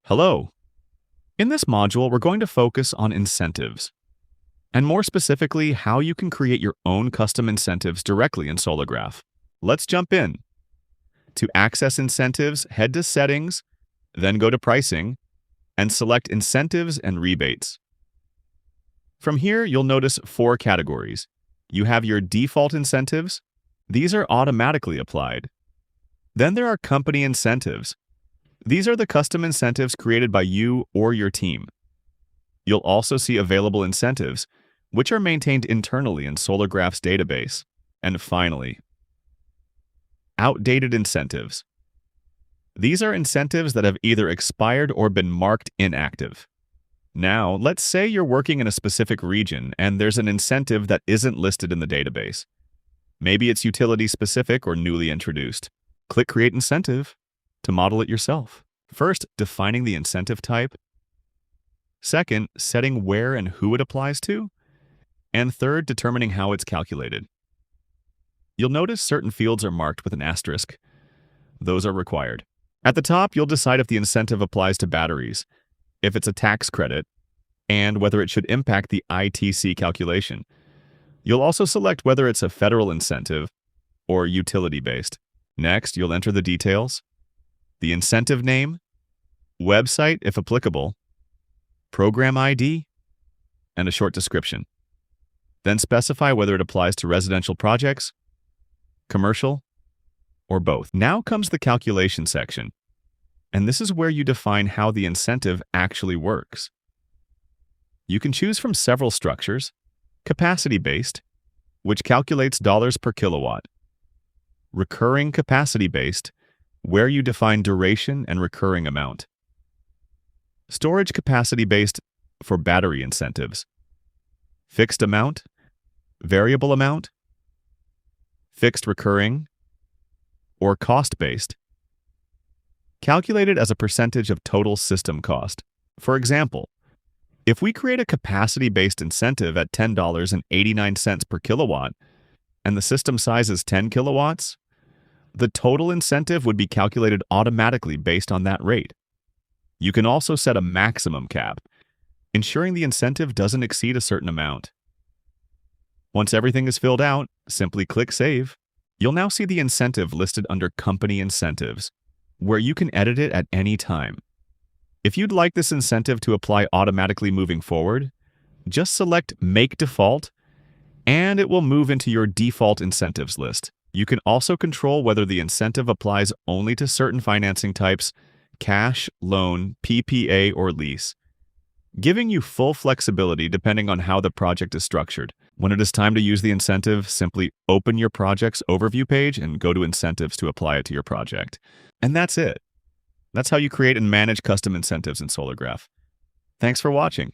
Hello. In this module, we're going to focus on incentives, and more specifically, how you can create your own custom incentives directly in Solargraf. Let's jump in. To access incentives, head to Settings, then go to Pricing, and select Incentives and Rebates. From here, you'll notice 4 categories. You have your default incentives. These are automatically applied. Then there are company incentives. These are the custom incentives created by you or your team. You'll also see available incentives, which are maintained internally in Solargraf's database. And finally, outdated incentives. These are incentives that have either expired or been marked inactive. Now, let's say you're working in a specific region and there's an incentive that isn't listed in the database. Maybe it's utility-specific or newly introduced. Click Create Incentive to model it yourself. First, defining the incentive type. Second, setting where and who it applies to. And third, determining how it's calculated. You'll notice certain fields are marked with an asterisk. Those are required. At the top, you'll decide if the incentive applies to batteries, if it's a tax credit, and whether it should impact the ITC calculation. You'll also select whether it's a federal incentive or utility-based. Next, you'll enter the details, the incentive name, website if applicable, program ID, and a short description. Then specify whether it applies to residential projects, commercial, or both. Now comes the calculation section, and this is where you define how the incentive actually works. You can choose from several structures: capacity-based, which calculates dollars per kilowatt; recurring capacity-based, where you define duration and recurring amount; storage capacity-based for battery incentives; fixed amount, variable amount, fixed recurring, or cost-based, calculated as a percentage of total system cost. For example, if we create a capacity-based incentive at $10.89 per kilowatt, and the system size is 10 kilowatts, the total incentive would be calculated automatically based on that rate. You can also set a maximum cap, ensuring the incentive doesn't exceed a certain amount. Once everything is filled out, simply click Save. You'll now see the incentive listed under Company Incentives, where you can edit it at any time. If you'd like this incentive to apply automatically moving forward, just select Make Default, and it will move into your default incentives list. You can also control whether the incentive applies only to certain financing types: cash, loan, PPA, or lease, giving you full flexibility depending on how the project is structured. When it is time to use the incentive, simply open your project's overview page and go to Incentives to apply it to your project. And that's it. That's how you create and manage custom incentives in Solargraf. Thanks for watching.